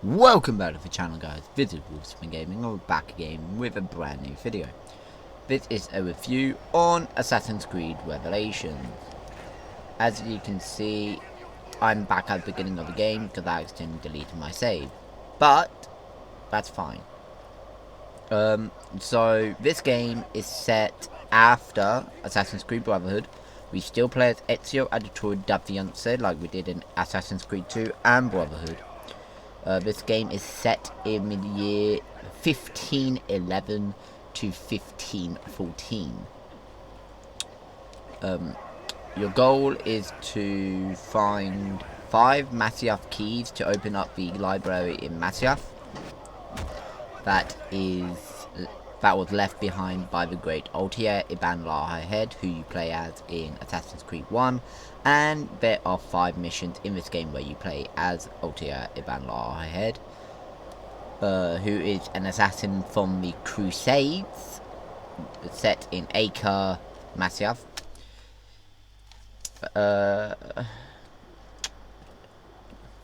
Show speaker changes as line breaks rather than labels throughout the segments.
Welcome back to the channel, guys. This is WolfbaneGame, and we're back again with a brand new video. This is a review on Assassin's Creed Revelations. As you can see, I'm back at the beginning of the game because I accidentally deleted my save. But that's fine. So this game is set after Assassin's Creed Brotherhood. We still play as Ezio Auditore da Fiance like we did in Assassin's Creed 2 and Brotherhood. This game is set in the year 1511 to 1514. Your goal is to find 5 Masyaf keys to open up the library in Masyaf. That was left behind by the great Altair Ibn Lahed, who you play as in Assassin's Creed 1, and there are 5 missions in this game where you play as Altair Ibn Lahed, who is an assassin from the Crusades, set in Acre, Masyaf.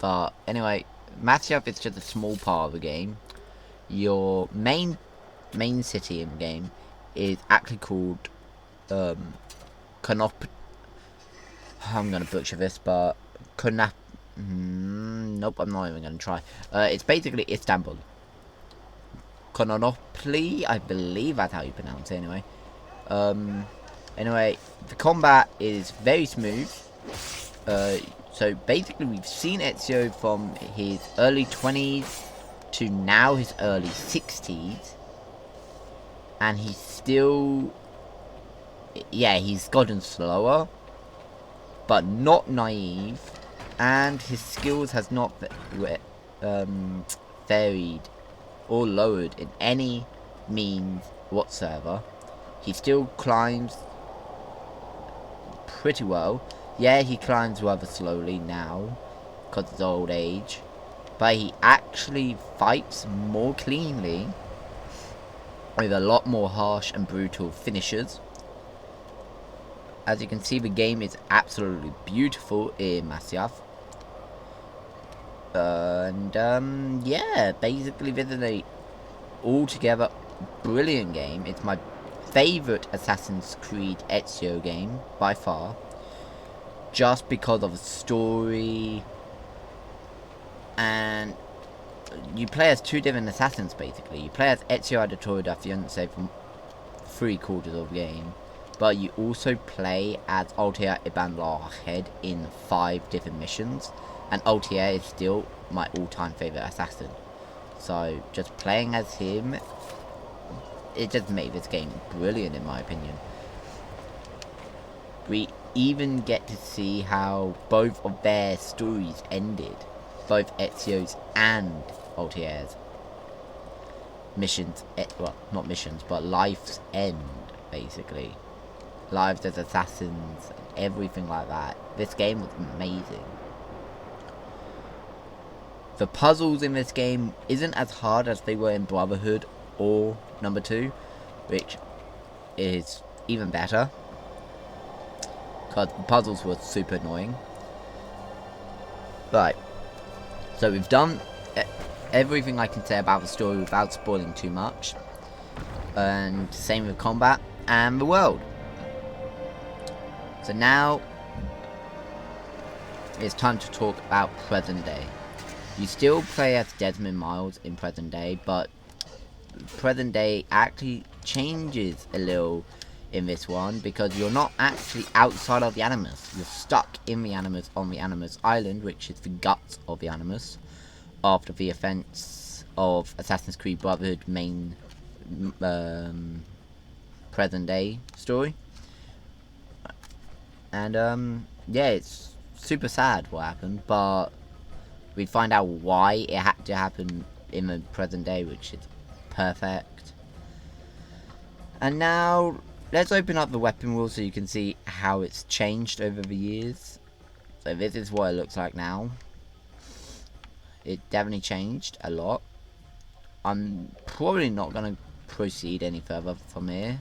But anyway, Masyaf is just a small part of the game. Your main city in the game is actually called Konop. I'm gonna butcher this, but Konap. Nope, I'm not even gonna try. It's basically Istanbul. Kononopoli, I believe that's how you pronounce it. Anyway, anyway, the combat is very smooth. So basically, we've seen Ezio from his early 20s to now his early 60s. And he's still, he's gotten slower, but not naive, and his skills has not varied or lowered in any means whatsoever. He still climbs pretty well. Yeah, he climbs rather slowly now, because of his old age, but he actually fights more cleanly, with a lot more harsh and brutal finishes. As you can see, the game is absolutely beautiful in Masyaf. And yeah, basically this is a altogether brilliant game. It's my favourite Assassin's Creed Ezio game by far, just because of the story, and you play as 2 different assassins basically. You play as Ezio Auditore da Fiance from 3/4 of the game, but you also play as Altair Ibn Lahed in 5 different missions, and Altair is still my all-time favourite assassin. So just playing as him, it just made this game brilliant in my opinion. We even get to see how both of their stories ended, both Ezio's and Altair's missions, well, not missions, but life's end, basically. Lives as assassins, and everything like that. This game was amazing. The puzzles in this game isn't as hard as they were in Brotherhood or number 2, which is even better, because the puzzles were super annoying. Right, so we've done everything I can say about the story without spoiling too much, and same with combat and the world. So now it's time to talk about present day. You still play as Desmond Miles in present day, but present day actually changes a little in this one, because you're not actually outside of the Animus. You're stuck in the Animus, on the Animus Island, which is the guts of the Animus, after the events of Assassin's Creed Brotherhood main present day story. And yeah, it's super sad what happened, but we find out why it had to happen in the present day, which is perfect. And now let's open up the weapon wheel so you can see how it's changed over the years. So this is what it looks like now. It definitely changed a lot. I'm probably not going to proceed any further from here,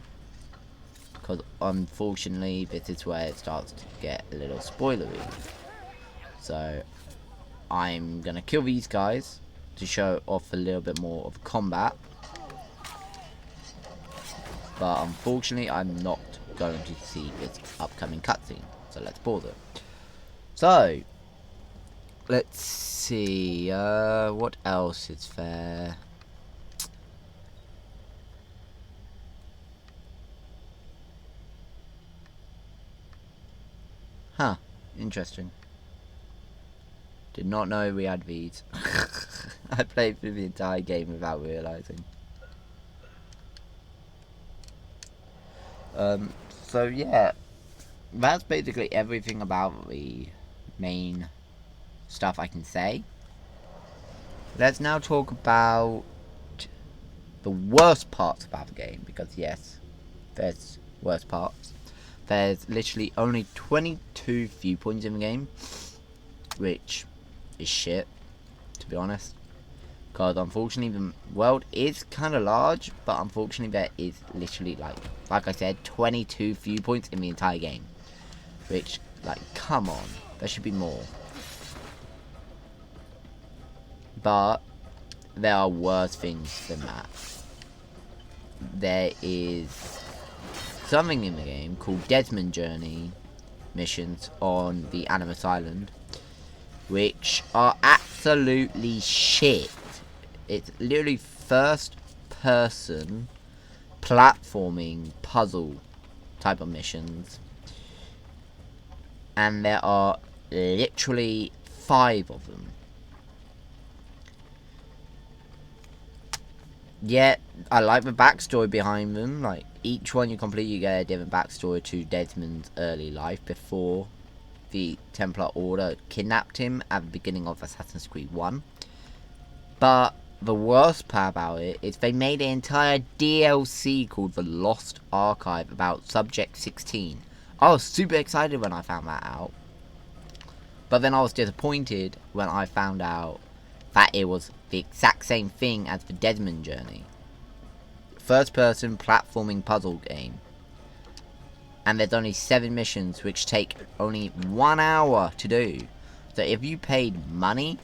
because unfortunately this is where it starts to get a little spoilery. So I'm going to kill these guys to show off a little bit more of combat. But unfortunately, I'm not going to see its upcoming cutscene. So let's pause it. So, let's see. What else is there? Huh. Interesting. Did not know we had these. I played through the entire game without realizing. So yeah, that's basically everything about the main stuff I can say. Let's now talk about the worst parts about the game, because yes, there's worst parts. There's literally only 22 viewpoints in the game, which is shit, to be honest. Because unfortunately the world is kind of large, but unfortunately there is literally, like I said, 22 viewpoints in the entire game. Which, come on, there should be more. But there are worse things than that. There is something in the game called Desmond Journey missions on the Animus Island, which are absolutely shit. It's literally first person platforming puzzle type of missions, and there are literally 5 of them. Yeah, I like the backstory behind them. Like, each one you complete, you get a different backstory to Desmond's early life before the Templar Order kidnapped him at the beginning of Assassin's Creed 1. But the worst part about it is they made an entire DLC called The Lost Archive about Subject 16. I was super excited when I found that out. But then I was disappointed when I found out that it was the exact same thing as the Desmond Journey. First person platforming puzzle game. And there's only 7 missions which take only 1 hour to do. So if you paid money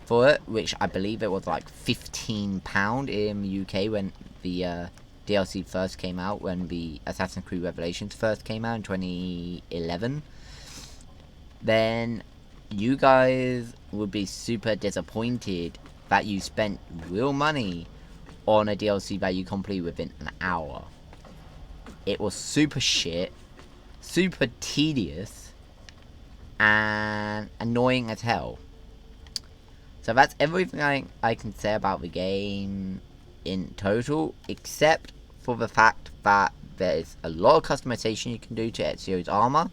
for it, which I believe it was like £15 in the UK when the DLC first came out, when the Assassin's Creed Revelations first came out in 2011, then you guys would be super disappointed that you spent real money on a DLC that you complete within an hour. It was super shit, super tedious, and annoying as hell. So that's everything I can say about the game in total, except for the fact that there is a lot of customization you can do to Ezio's armor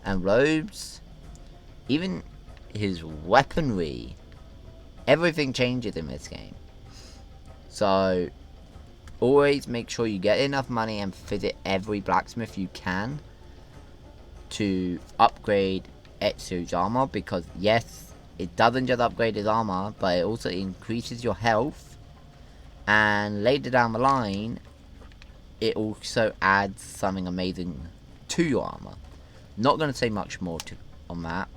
and robes, even his weaponry. Everything changes in this game. So always make sure you get enough money and visit every blacksmith you can to upgrade Ezio's armor, because yes, it doesn't just upgrade his armor, but it also increases your health, and later down the line it also adds something amazing to your armor. Not going to say much more on that.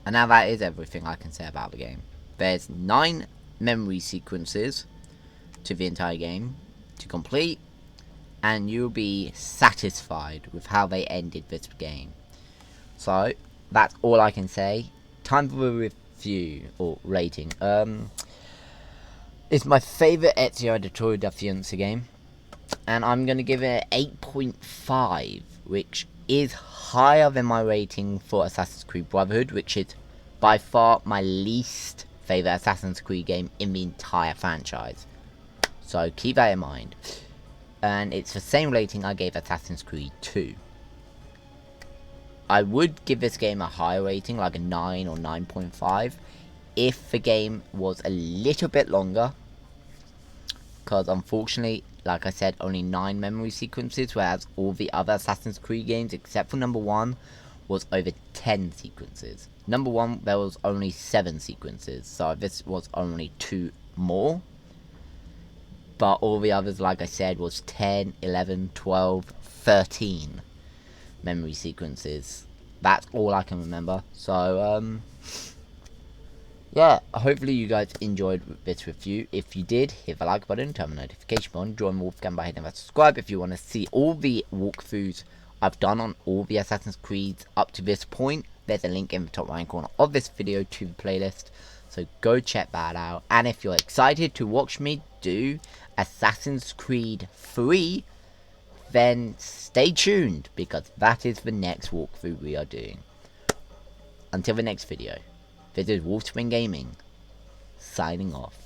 And now that is everything I can say about the game. There's 9 memory sequences to the entire game to complete, and you'll be satisfied with how they ended this game. So that's all I can say. Time for a review or rating. It's my favourite Ezio Auditore da Firenze game, and I'm going to give it an 8.5, which is higher than my rating for Assassin's Creed Brotherhood, which is by far my least favourite Assassin's Creed game in the entire franchise. So keep that in mind. And it's the same rating I gave Assassin's Creed 2. I would give this game a higher rating, like a 9 or 9.5, if the game was a little bit longer. Because unfortunately, like I said, only 9 memory sequences, whereas all the other Assassin's Creed games, except for number 1, was over 10 sequences. Number 1, there was only 7 sequences, so this was only 2 more. But all the others, like I said, was 10, 11, 12, 13 memory sequences. That's all I can remember. So, yeah, hopefully you guys enjoyed this review. If you did, hit the like button, turn the notification on, join WolfbaneGame by hitting that subscribe. If you want to see all the walkthroughs I've done on all the Assassin's Creeds up to this point, there's a link in the top right corner of this video to the playlist. So go check that out. And if you're excited to watch me do Assassin's Creed 3, then stay tuned, because that is the next walkthrough we are doing. Until the next video, this is WolfbaneGaming, signing off.